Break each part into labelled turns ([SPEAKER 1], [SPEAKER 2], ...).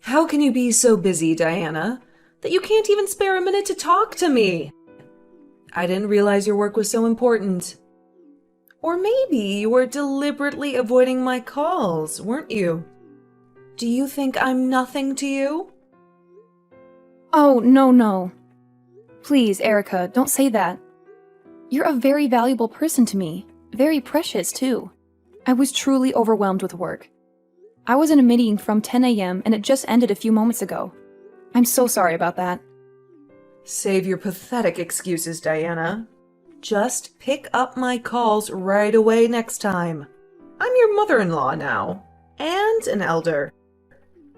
[SPEAKER 1] How can you be so busy, Diana, that you can't even spare a minute to talk to me? I didn't realize your work was so important. Or maybe you were deliberately avoiding my calls, weren't you? Do you think I'm nothing to you?
[SPEAKER 2] Oh, no. Please, Erica, don't say that. You're a very valuable person to me. Very precious, too. I was truly overwhelmed with work. I was in a meeting from 10 a.m. and it just ended a few moments ago. I'm so sorry about that.
[SPEAKER 1] Save your pathetic excuses, Diana. Just pick up my calls right away next time. I'm your mother-in-law now, and an elder.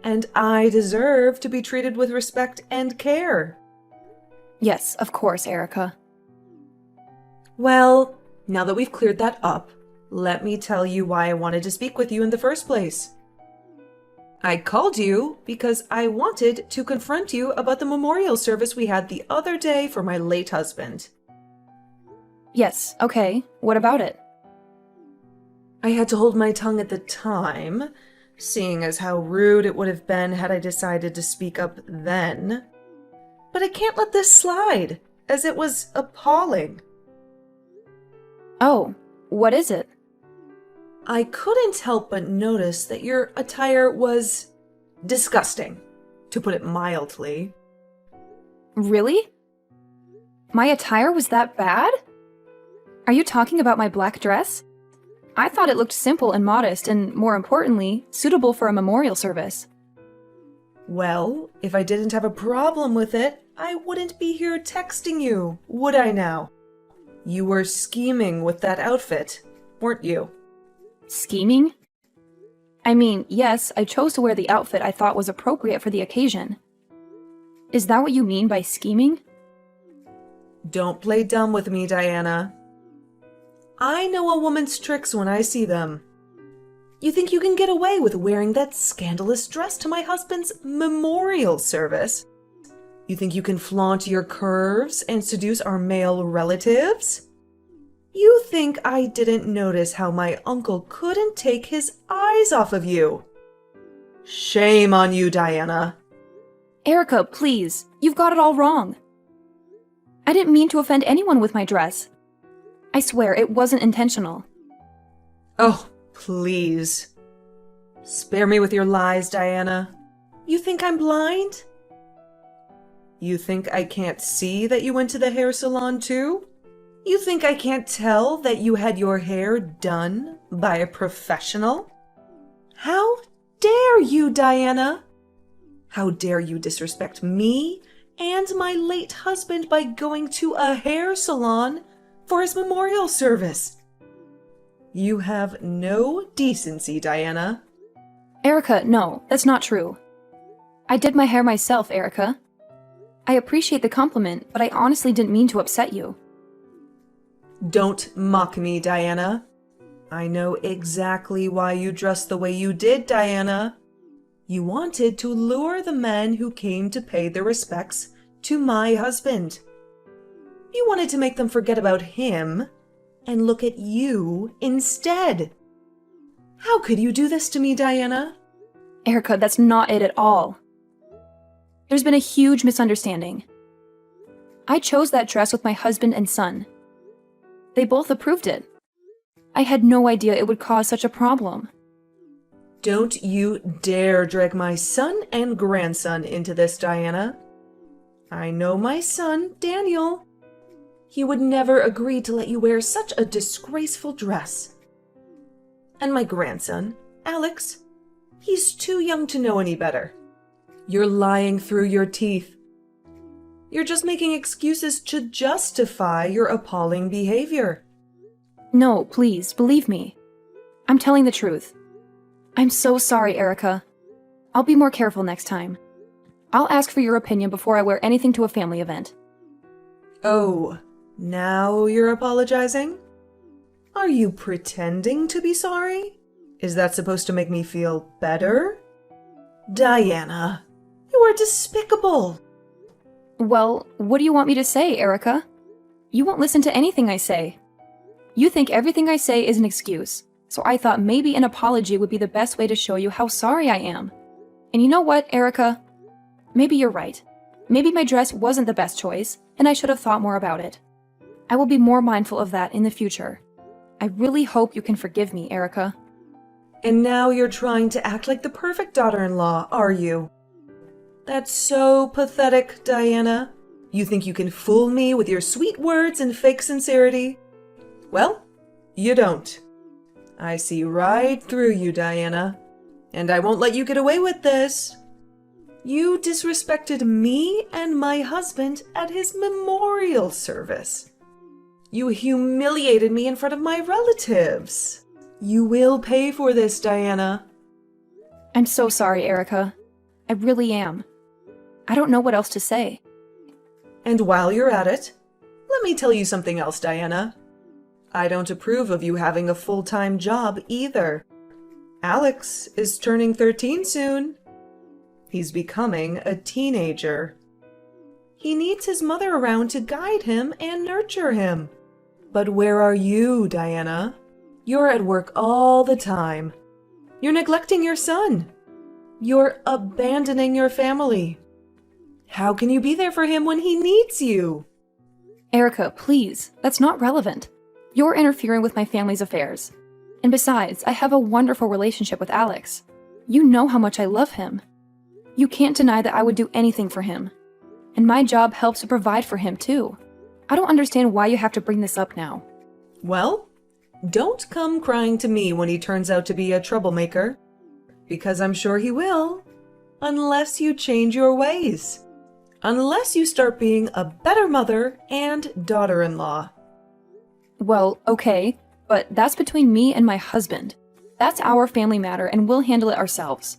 [SPEAKER 1] And I deserve to be treated with respect and care.
[SPEAKER 2] Yes, of course, Erica.
[SPEAKER 1] Well, now that we've cleared that up, let me tell you why I wanted to speak with you in the first place. I called you because I wanted to confront you about the memorial service we had the other day for my late husband.
[SPEAKER 2] Yes, okay. What about it?
[SPEAKER 1] I had to hold my tongue at the time, seeing as how rude it would have been had I decided to speak up then. But I can't let this slide, as it was appalling.
[SPEAKER 2] Oh, what is it?
[SPEAKER 1] I couldn't help but notice that your attire was disgusting, to put it mildly.
[SPEAKER 2] Really? My attire was that bad? Are you talking about my black dress? I thought it looked simple and modest and, more importantly, suitable for a memorial service.
[SPEAKER 1] Well, if I didn't have a problem with it, I wouldn't be here texting you, would I now? You were scheming with that outfit, weren't you?
[SPEAKER 2] Scheming? I mean, yes, I chose to wear the outfit I thought was appropriate for the occasion. Is that what you mean by scheming?
[SPEAKER 1] Don't play dumb with me, Diana. I know a woman's tricks when I see them. You think you can get away with wearing that scandalous dress to my husband's memorial service? You think you can flaunt your curves and seduce our male relatives? You think I didn't notice how my uncle couldn't take his eyes off of you? Shame on you, Diana.
[SPEAKER 2] Erica, please, you've got it all wrong. I didn't mean to offend anyone with my dress. I swear it wasn't intentional.
[SPEAKER 1] Oh, please. Spare me with your lies, Diana. You think I'm blind? You think I can't see that you went to the hair salon too? You think I can't tell that you had your hair done by a professional? How dare you, Diana? How dare you disrespect me and my late husband by going to a hair salon for his memorial service? You have no decency, Diana.
[SPEAKER 2] Erica, no, that's not true. I did my hair myself, Erica. I appreciate the compliment, but I honestly didn't mean to upset you.
[SPEAKER 1] Don't mock me, Diana. I know exactly why you dressed the way you did, Diana. You wanted to lure the men who came to pay their respects to my husband. You wanted to make them forget about him and look at you instead. How could you do this to me, Diana?
[SPEAKER 2] Erica, that's not it at all. There's been a huge misunderstanding. I chose that dress with my husband and son. They both approved it. I had no idea it would cause such a problem.
[SPEAKER 1] Don't you dare drag my son and grandson into this, Diana. I know my son, Daniel. He would never agree to let you wear such a disgraceful dress. And my grandson, Alex, he's too young to know any better. You're lying through your teeth. You're just making excuses to justify your appalling behavior.
[SPEAKER 2] No, please, believe me. I'm telling the truth. I'm so sorry, Erica. I'll be more careful next time. I'll ask for your opinion before I wear anything to a family event.
[SPEAKER 1] Oh, now you're apologizing? Are you pretending to be sorry? Is that supposed to make me feel better? Diana, you are despicable.
[SPEAKER 2] Well, what do you want me to say, Erica? You won't listen to anything I say. You think everything I say is an excuse, so I thought maybe an apology would be the best way to show you how sorry I am. And you know what, Erica? Maybe you're right. Maybe my dress wasn't the best choice, and I should have thought more about it. I will be more mindful of that in the future. I really hope you can forgive me, Erica.
[SPEAKER 1] And now you're trying to act like the perfect daughter-in-law, are you? That's so pathetic, Diana. You think you can fool me with your sweet words and fake sincerity? Well, you don't. I see right through you, Diana. And I won't let you get away with this. You disrespected me and my husband at his memorial service. You humiliated me in front of my relatives. You will pay for this, Diana.
[SPEAKER 2] I'm so sorry, Erica. I really am. I don't know what else to say.
[SPEAKER 1] And while you're at it, let me tell you something else, Diana. I don't approve of you having a full-time job either. Alex is turning 13 soon. He's becoming a teenager. He needs his mother around to guide him and nurture him. But where are you, Diana? You're at work all the time. You're neglecting your son. You're abandoning your family. How can you be there for him when he needs you?
[SPEAKER 2] Erica, please, that's not relevant. You're interfering with my family's affairs. And besides, I have a wonderful relationship with Alex. You know how much I love him. You can't deny that I would do anything for him. And my job helps to provide for him, too. I don't understand why you have to bring this up now.
[SPEAKER 1] Well, don't come crying to me when he turns out to be a troublemaker. Because I'm sure he will. Unless you change your ways. Unless you start being a better mother and daughter-in-law.
[SPEAKER 2] Well, okay, but that's between me and my husband. That's our family matter and we'll handle it ourselves.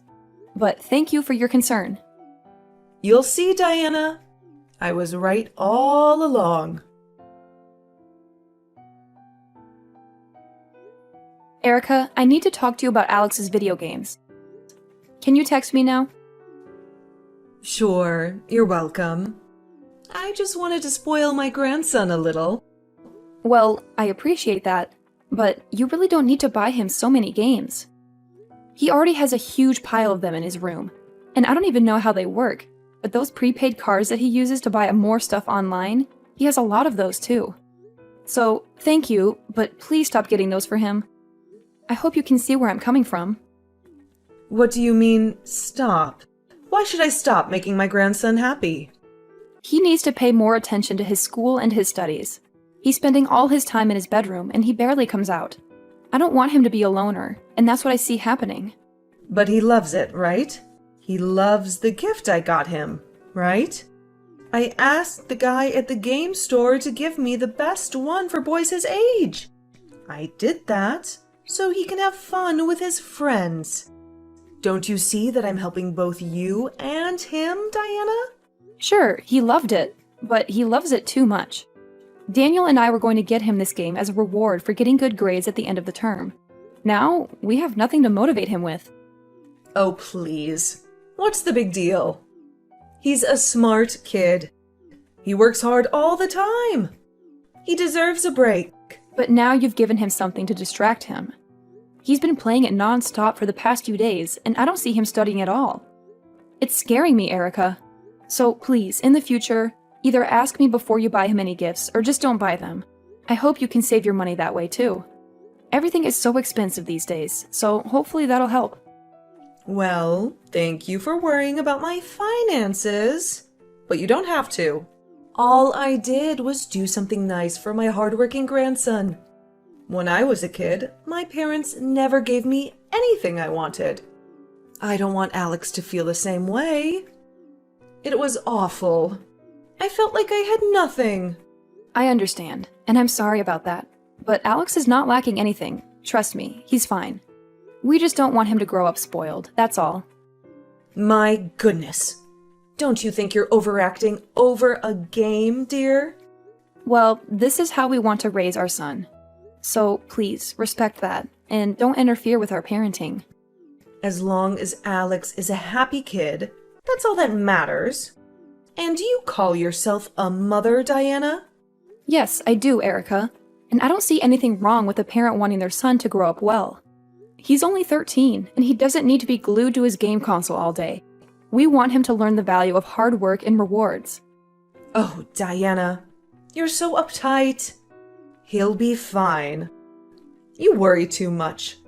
[SPEAKER 2] But thank you for your concern.
[SPEAKER 1] You'll see, Diana. I was right all along.
[SPEAKER 2] Erica, I need to talk to you about Alex's video games. Can you text me now?
[SPEAKER 1] Sure, you're welcome. I just wanted to spoil my grandson a little.
[SPEAKER 2] Well, I appreciate that, but you really don't need to buy him so many games. He already has a huge pile of them in his room, and I don't even know how they work, but those prepaid cards that he uses to buy more stuff online, he has a lot of those too. So, thank you, but please stop getting those for him. I hope you can see where I'm coming from.
[SPEAKER 1] What do you mean, stop? Why should I stop making my grandson happy?
[SPEAKER 2] He needs to pay more attention to his school and his studies. He's spending all his time in his bedroom, and he barely comes out. I don't want him to be a loner, and that's what I see happening.
[SPEAKER 1] But he loves it, right? He loves the gift I got him, right? I asked the guy at the game store to give me the best one for boys his age. I did that so he can have fun with his friends. Don't you see that I'm helping both you and him, Diana?
[SPEAKER 2] Sure, he loved it, but he loves it too much. Daniel and I were going to get him this game as a reward for getting good grades at the end of the term. Now, we have nothing to motivate him with.
[SPEAKER 1] Oh, please. What's the big deal? He's a smart kid. He works hard all the time. He deserves a break.
[SPEAKER 2] But now you've given him something to distract him. He's been playing it non-stop for the past few days, and I don't see him studying at all. It's scaring me, Erica. So please, in the future, either ask me before you buy him any gifts, or just don't buy them. I hope you can save your money that way, too. Everything is so expensive these days, so hopefully that'll help.
[SPEAKER 1] Well, thank you for worrying about my finances. But you don't have to. All I did was do something nice for my hardworking grandson. When I was a kid, my parents never gave me anything I wanted. I don't want Alex to feel the same way. It was awful. I felt like I had nothing.
[SPEAKER 2] I understand, and I'm sorry about that. But Alex is not lacking anything. Trust me, he's fine. We just don't want him to grow up spoiled, that's all.
[SPEAKER 1] My goodness. Don't you think you're overacting over a game, dear?
[SPEAKER 2] Well, this is how we want to raise our son. So please, respect that, and don't interfere with our parenting.
[SPEAKER 1] As long as Alex is a happy kid, that's all that matters. And do you call yourself a mother, Diana?
[SPEAKER 2] Yes, I do, Erica. And I don't see anything wrong with a parent wanting their son to grow up well. He's only 13, and he doesn't need to be glued to his game console all day. We want him to learn the value of hard work and rewards.
[SPEAKER 1] Oh, Diana, you're so uptight. He'll be fine. You worry too much.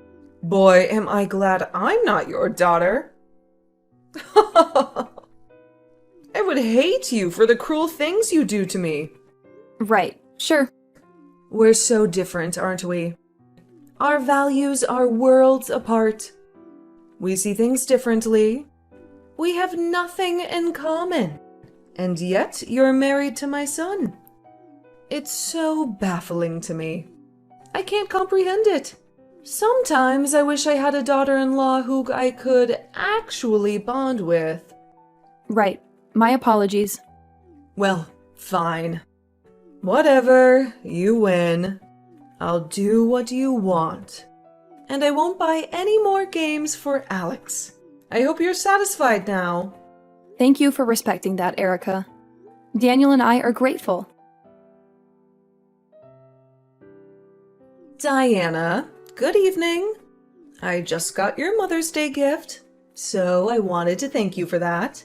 [SPEAKER 1] Boy, am I glad I'm not your daughter. I would hate you for the cruel things you do to me.
[SPEAKER 2] Right, sure.
[SPEAKER 1] We're so different, aren't we? Our values are worlds apart. We see things differently. We have nothing in common. And yet you're married to my son. It's so baffling to me. I can't comprehend it. Sometimes I wish I had a daughter-in-law who I could actually bond with.
[SPEAKER 2] Right. My apologies.
[SPEAKER 1] Well, fine. Whatever, you win. I'll do what you want. And I won't buy any more games for Alex. I hope you're satisfied now.
[SPEAKER 2] Thank you for respecting that, Erica. Daniel and I are grateful.
[SPEAKER 1] Diana, good evening. I just got your Mother's Day gift, so I wanted to thank you for that.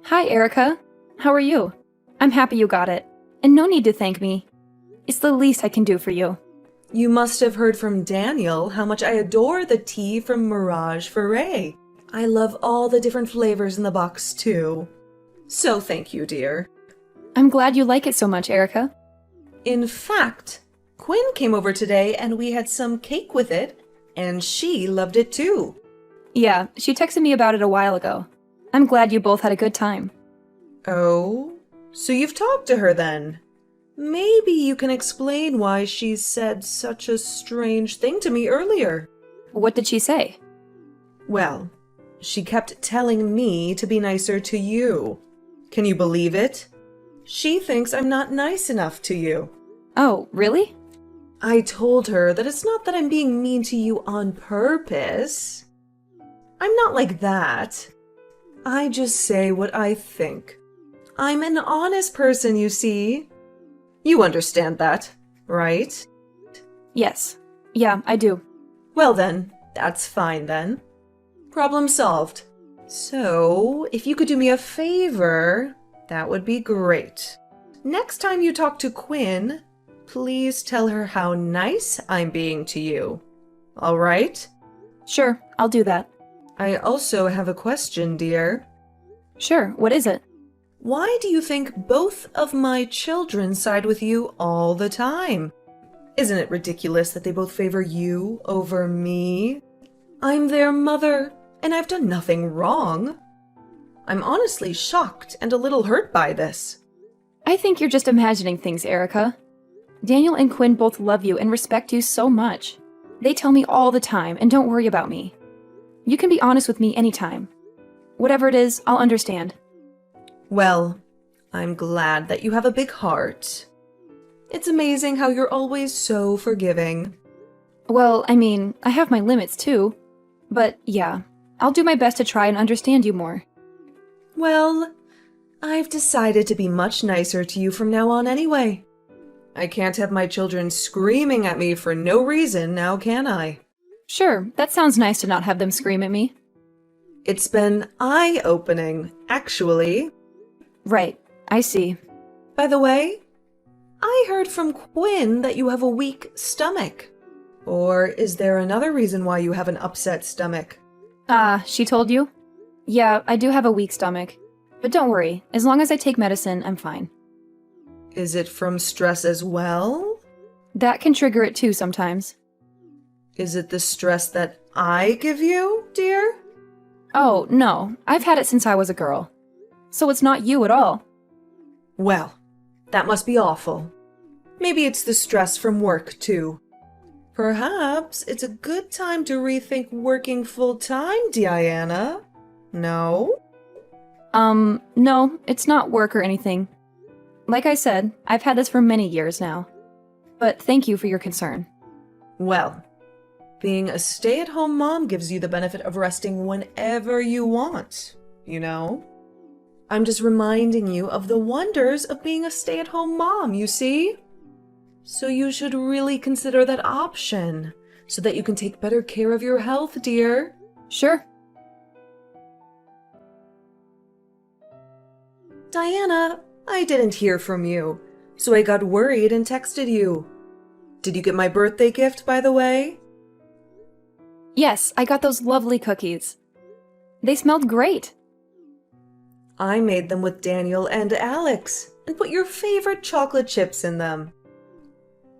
[SPEAKER 2] Hi, Erica. How are you? I'm happy you got it. And no need to thank me. It's the least I can do for you.
[SPEAKER 1] You must have heard from Daniel how much I adore the tea from Mirage Foray. I love all the different flavors in the box, too. So thank you, dear.
[SPEAKER 2] I'm glad you like it so much, Erica.
[SPEAKER 1] In fact, Quinn came over today and we had some cake with it, and she loved it too.
[SPEAKER 2] Yeah, she texted me about it a while ago. I'm glad you both had a good time.
[SPEAKER 1] Oh, so you've talked to her then? Maybe you can explain why she said such a strange thing to me earlier.
[SPEAKER 2] What did she say?
[SPEAKER 1] Well, she kept telling me to be nicer to you. Can you believe it? She thinks I'm not nice enough to you.
[SPEAKER 2] Oh, really?
[SPEAKER 1] I told her that it's not that I'm being mean to you on purpose. I'm not like that. I just say what I think. I'm an honest person, you see. You understand that, right?
[SPEAKER 2] Yes. Yeah, I do.
[SPEAKER 1] Well then, that's fine then. Problem solved. So, if you could do me a favor, that would be great. Next time you talk to Quinn, please tell her how nice I'm being to you. All right?
[SPEAKER 2] Sure, I'll do that.
[SPEAKER 1] I also have a question, dear.
[SPEAKER 2] Sure, what is it?
[SPEAKER 1] Why do you think both of my children side with you all the time? Isn't it ridiculous that they both favor you over me? I'm their mother, and I've done nothing wrong. I'm honestly shocked and a little hurt by this.
[SPEAKER 2] I think you're just imagining things, Erica. Daniel and Quinn both love you and respect you so much. They tell me all the time, and don't worry about me. You can be honest with me anytime. Whatever it is, I'll understand.
[SPEAKER 1] Well, I'm glad that you have a big heart. It's amazing how you're always so forgiving.
[SPEAKER 2] Well, I mean, I have my limits too. But yeah, I'll do my best to try and understand you more.
[SPEAKER 1] Well, I've decided to be much nicer to you from now on anyway. I can't have my children screaming at me for no reason now, can I?
[SPEAKER 2] Sure, that sounds nice to not have them scream at me.
[SPEAKER 1] It's been eye-opening, actually.
[SPEAKER 2] Right, I see.
[SPEAKER 1] By the way, I heard from Quinn that you have a weak stomach. Or is there another reason why you have an upset stomach?
[SPEAKER 2] She told you? Yeah, I do have a weak stomach. But don't worry, as long as I take medicine, I'm fine.
[SPEAKER 1] Is it from stress as well?
[SPEAKER 2] That can trigger it too sometimes.
[SPEAKER 1] Is it the stress that I give you, dear?
[SPEAKER 2] Oh, no, I've had it since I was a girl. So it's not you at all.
[SPEAKER 1] Well, that must be awful. Maybe it's the stress from work, too. Perhaps it's a good time to rethink working full-time, Diana. No?
[SPEAKER 2] No, it's not work or anything. Like I said, I've had this for many years now. But thank you for your concern.
[SPEAKER 1] Well, being a stay-at-home mom gives you the benefit of resting whenever you want, you know? I'm just reminding you of the wonders of being a stay-at-home mom, you see? So you should really consider that option. so that you can take better care of your health, dear.
[SPEAKER 2] Sure.
[SPEAKER 1] Diana, I didn't hear from you, so I got worried and texted you. Did you get my birthday gift, by the way?
[SPEAKER 2] Yes, I got those lovely cookies. They smelled great.
[SPEAKER 1] I made them with Daniel and Alex and put your favorite chocolate chips in them.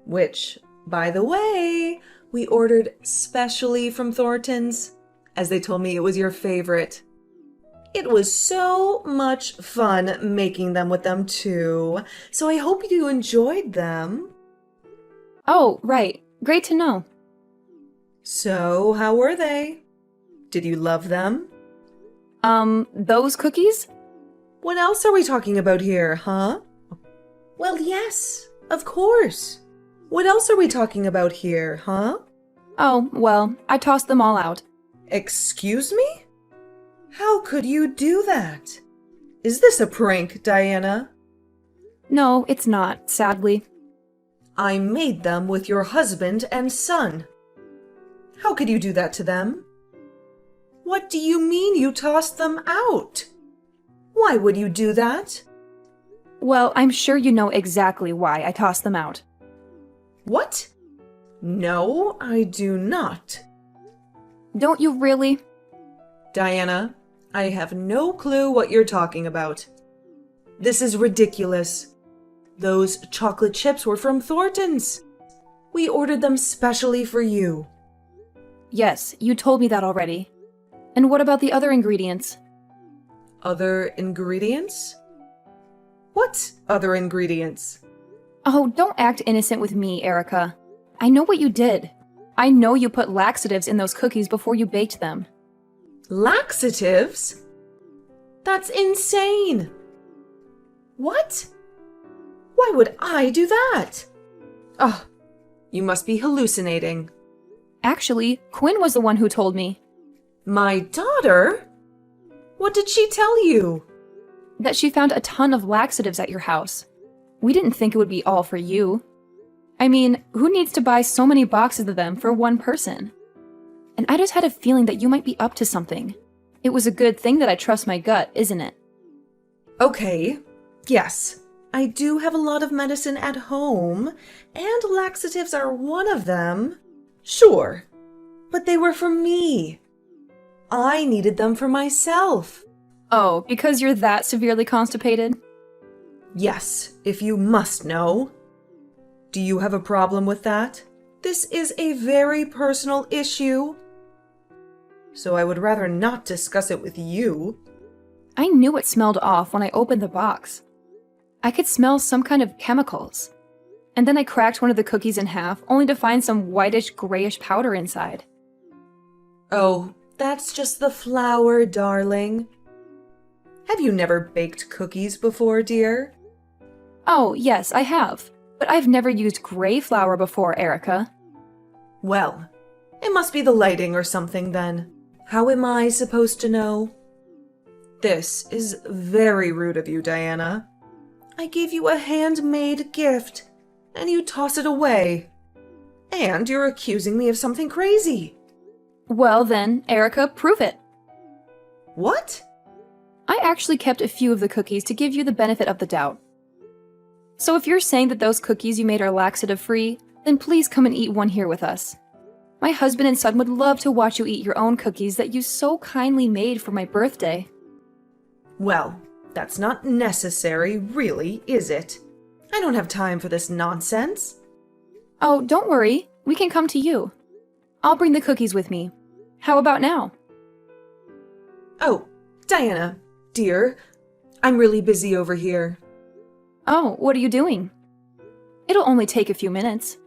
[SPEAKER 1] Which, by the way, we ordered specially from Thornton's, as they told me it was your favorite. It was so much fun making them with them too, so I hope you enjoyed them.
[SPEAKER 2] Oh, right. Great to know.
[SPEAKER 1] So, how were they? Did you love them?
[SPEAKER 2] Those cookies?
[SPEAKER 1] What else are we talking about here, huh? Well, yes, of course. What else are we talking about here, huh?
[SPEAKER 2] Oh, well, I tossed them all out.
[SPEAKER 1] Excuse me? How could you do that? Is this a prank, Diana?
[SPEAKER 2] No, it's not, sadly.
[SPEAKER 1] I made them with your husband and son. How could you do that to them? What do you mean you tossed them out? Why would you do that?
[SPEAKER 2] Well, I'm sure you know exactly why I tossed them out.
[SPEAKER 1] What? No, I do not.
[SPEAKER 2] Don't you really?
[SPEAKER 1] Diana, I have no clue what you're talking about. This is ridiculous. Those chocolate chips were from Thornton's. We ordered them specially for you.
[SPEAKER 2] Yes, you told me that already. And what about the other ingredients?
[SPEAKER 1] Other ingredients? What other ingredients?
[SPEAKER 2] Oh, don't act innocent with me, Erica. I know what you did. I know you put laxatives in those cookies before you baked them.
[SPEAKER 1] Laxatives? That's insane! What? Why would I do that? Oh, you must be hallucinating.
[SPEAKER 2] Actually, Quinn was the one who told me.
[SPEAKER 1] My daughter? What did she tell you?
[SPEAKER 2] That she found a ton of laxatives at your house. We didn't think it would be all for you. I mean, who needs to buy so many boxes of them for one person? And I just had a feeling that you might be up to something. It was a good thing that I trust my gut, isn't it?
[SPEAKER 1] Okay, yes. I do have a lot of medicine at home, and laxatives are one of them. Sure, but they were for me. I needed them for myself.
[SPEAKER 2] Oh, because you're that severely constipated?
[SPEAKER 1] Yes, if you must know. Do you have a problem with that? This is a very personal issue. So I would rather not discuss it with you.
[SPEAKER 2] I knew it smelled off when I opened the box. I could smell some kind of chemicals. And then I cracked one of the cookies in half, only to find some whitish, grayish powder inside.
[SPEAKER 1] Oh, that's just the flour, darling. Have you never baked cookies before, dear?
[SPEAKER 2] Oh, yes, I have. But I've never used gray flour before, Erica.
[SPEAKER 1] Well, it must be the lighting or something then. How am I supposed to know? This is very rude of you, Diana. I gave you a handmade gift, and you toss it away. And you're accusing me of something crazy.
[SPEAKER 2] Well then, Erica, prove it.
[SPEAKER 1] What?
[SPEAKER 2] I actually kept a few of the cookies to give you the benefit of the doubt. So if you're saying that those cookies you made are laxative-free, then please come and eat one here with us. My husband and son would love to watch you eat your own cookies that you so kindly made for my birthday.
[SPEAKER 1] Well, that's not necessary, really, is it? I don't have time for this nonsense.
[SPEAKER 2] Oh, don't worry. We can come to you. I'll bring the cookies with me. How about now?
[SPEAKER 1] Oh, Diana, dear, I'm really busy over here.
[SPEAKER 2] Oh, what are you doing? It'll only take a few minutes.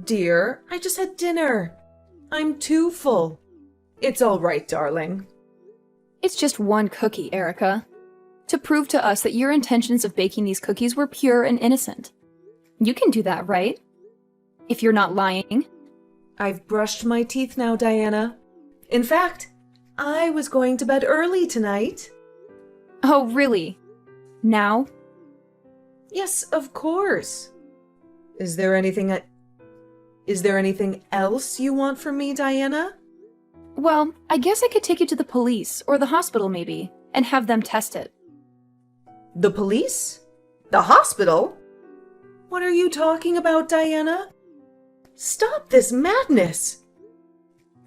[SPEAKER 1] Dear, I just had dinner. I'm too full. It's all right, darling.
[SPEAKER 2] It's just one cookie, Erica. To prove to us that your intentions of baking these cookies were pure and innocent. You can do that, right? If you're not lying.
[SPEAKER 1] I've brushed my teeth now, Diana. In fact, I was going to bed early tonight.
[SPEAKER 2] Oh, really? Now?
[SPEAKER 1] Yes, of course. Is there anything Is there anything else you want from me, Diana?
[SPEAKER 2] Well, I guess I could take you to the police or the hospital maybe, and have them test it.
[SPEAKER 1] The police? The hospital? What are you talking about, Diana? Stop this madness!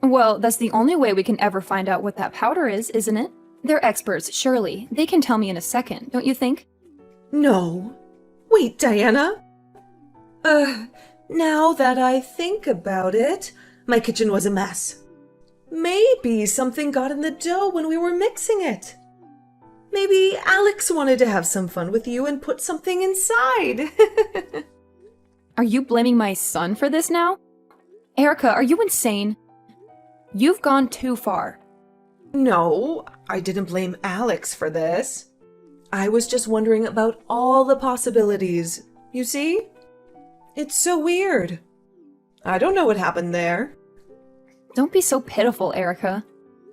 [SPEAKER 2] Well, that's the only way we can ever find out what that powder is, isn't it? They're experts, surely. They can tell me in a second, don't you think?
[SPEAKER 1] No. Wait, Diana. Now that I think about it, my kitchen was a mess. Maybe something got in the dough when we were mixing it. Maybe Alex wanted to have some fun with you and put something inside.
[SPEAKER 2] Are you blaming my son for this now? Erica, are you insane? You've gone too far.
[SPEAKER 1] No, I didn't blame Alex for this. I was just wondering about all the possibilities. You see? It's so weird. I don't know what happened there.
[SPEAKER 2] Don't be so pitiful, Erica.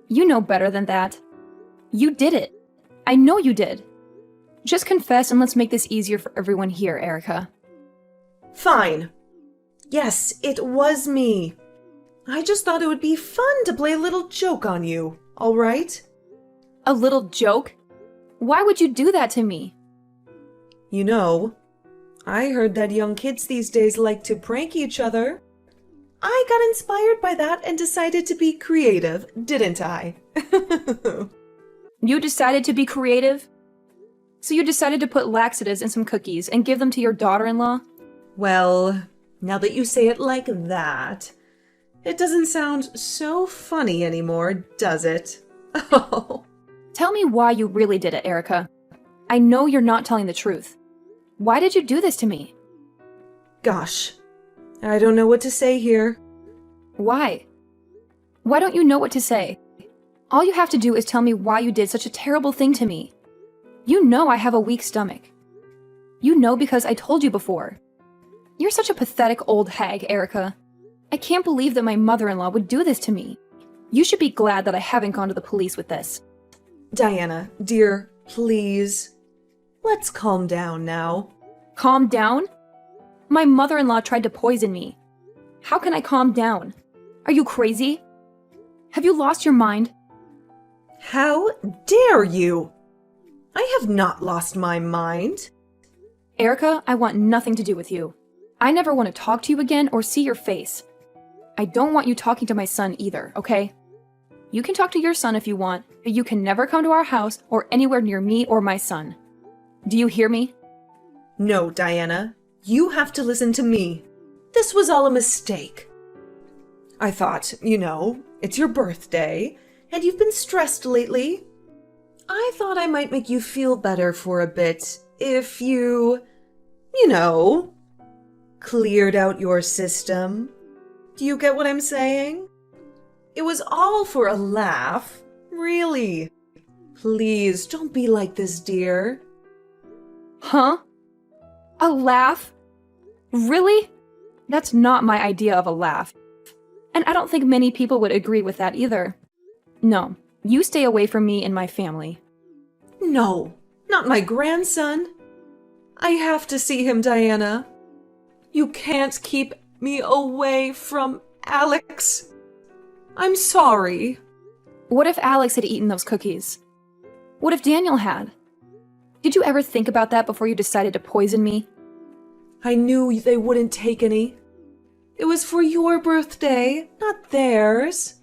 [SPEAKER 2] You know better than that. You did it. I know you did. Just confess and let's make this easier for everyone here, Erica.
[SPEAKER 1] Fine. Yes, it was me. I just thought it would be fun to play a little joke on you, all right?
[SPEAKER 2] A little joke? Why would you do that to me?
[SPEAKER 1] You know, I heard that young kids these days like to prank each other. I got inspired by that and decided to be creative, didn't I?
[SPEAKER 2] You decided to be creative? So you decided to put laxatives in some cookies and give them to your daughter-in-law?
[SPEAKER 1] Well, now that you say it like that, it doesn't sound so funny anymore, does it? Oh.
[SPEAKER 2] Tell me why you really did it, Erica. I know you're not telling the truth. Why did you do this to me?
[SPEAKER 1] Gosh, I don't know what to say here.
[SPEAKER 2] Why? Why don't you know what to say? All you have to do is tell me why you did such a terrible thing to me. You know I have a weak stomach. You know because I told you before. You're such a pathetic old hag, Erica. I can't believe that my mother-in-law would do this to me. You should be glad that I haven't gone to the police with this.
[SPEAKER 1] Diana, dear, please. Let's calm down now.
[SPEAKER 2] Calm down? My mother-in-law tried to poison me. How can I calm down? Are you crazy? Have you lost your mind?
[SPEAKER 1] How dare you? I have not lost my mind.
[SPEAKER 2] Erica, I want nothing to do with you. I never want to talk to you again or see your face. I don't want you talking to my son either, okay? You can talk to your son if you want, but you can never come to our house or anywhere near me or my son. Do you hear me?
[SPEAKER 1] No, Diana. You have to listen to me. This was all a mistake. I thought, it's your birthday, and you've been stressed lately. I thought I might make you feel better for a bit if you cleared out your system. Do you get what I'm saying? It was all for a laugh. Really. Please, don't be like this, dear.
[SPEAKER 2] Huh? A laugh? Really? That's not my idea of a laugh. And I don't think many people would agree with that either. No, you stay away from me and my family.
[SPEAKER 1] No, not my grandson. I have to see him, Diana. You can't keep me away from Alex. I'm sorry.
[SPEAKER 2] What if Alex had eaten those cookies? What if Daniel had? Did you ever think about that before you decided to poison me?
[SPEAKER 1] I knew they wouldn't take any. It was for your birthday, not theirs.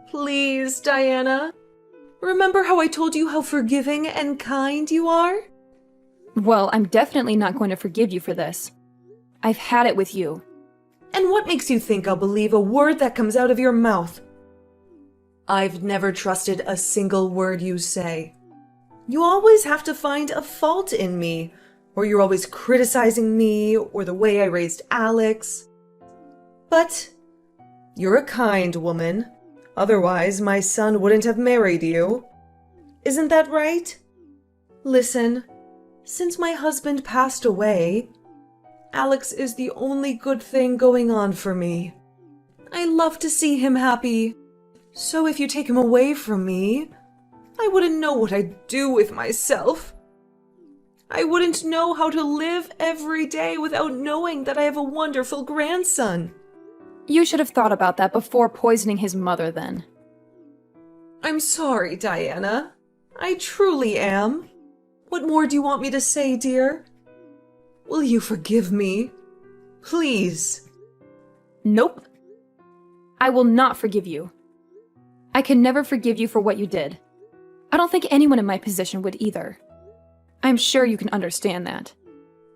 [SPEAKER 1] Please, Diana. Remember how I told you how forgiving and kind you are?
[SPEAKER 2] Well, I'm definitely not going to forgive you for this. I've had it with you.
[SPEAKER 1] And what makes you think I'll believe a word that comes out of your mouth? I've never trusted a single word you say. You always have to find a fault in me, or you're always criticizing me or the way I raised Alex. But you're a kind woman. Otherwise, my son wouldn't have married you. Isn't that right? Listen, since my husband passed away, Alex is the only good thing going on for me. I love to see him happy. So if you take him away from me, I wouldn't know what I'd do with myself. I wouldn't know how to live every day without knowing that I have a wonderful grandson.
[SPEAKER 2] You should have thought about that before poisoning his mother then.
[SPEAKER 1] I'm sorry, Diana. I truly am. What more do you want me to say, dear? Will you forgive me? Please.
[SPEAKER 2] Nope. I will not forgive you. I can never forgive you for what you did. I don't think anyone in my position would either. I'm sure you can understand that.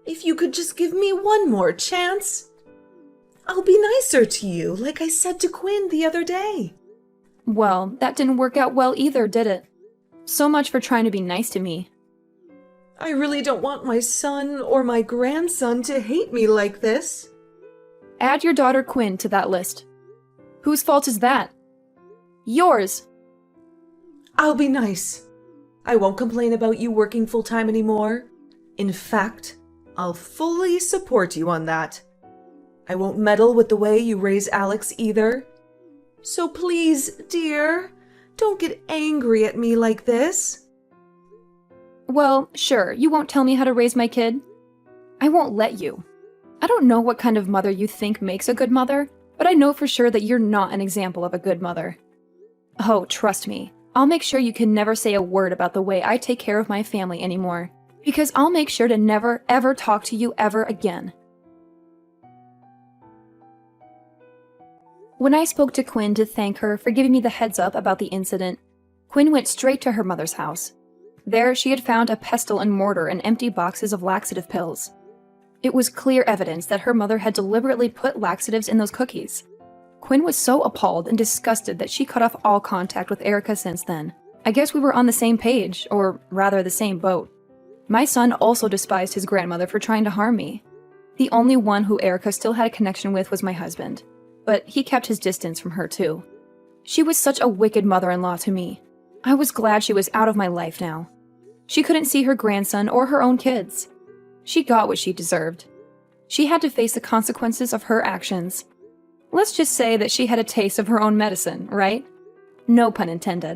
[SPEAKER 1] If you could just give me one more chance, I'll be nicer to you, like I said to Quinn the other day.
[SPEAKER 2] Well, that didn't work out well either, did it? So much for trying to be nice to me.
[SPEAKER 1] I really don't want my son or my grandson to hate me like this.
[SPEAKER 2] Add your daughter Quinn to that list. Whose fault is that? Yours!
[SPEAKER 1] I'll be nice. I won't complain about you working full-time anymore. In fact, I'll fully support you on that. I won't meddle with the way you raise Alex either. So please, dear, don't get angry at me like this.
[SPEAKER 2] Well, sure, you won't tell me how to raise my kid. I won't let you. I don't know what kind of mother you think makes a good mother, but I know for sure that you're not an example of a good mother. Oh, trust me, I'll make sure you can never say a word about the way I take care of my family anymore, because I'll make sure to never, ever talk to you ever again. When I spoke to Quinn to thank her for giving me the heads up about the incident, Quinn went straight to her mother's house. There, she had found a pestle and mortar and empty boxes of laxative pills. It was clear evidence that her mother had deliberately put laxatives in those cookies. Quinn was so appalled and disgusted that she cut off all contact with Erica since then. I guess we were on the same page, or rather the same boat. My son also despised his grandmother for trying to harm me. The only one who Erica still had a connection with was my husband, but he kept his distance from her too. She was such a wicked mother-in-law to me. I was glad she was out of my life now. She couldn't see her grandson or her own kids. She got what she deserved. She had to face the consequences of her actions. Let's just say that she had a taste of her own medicine, right? No pun intended.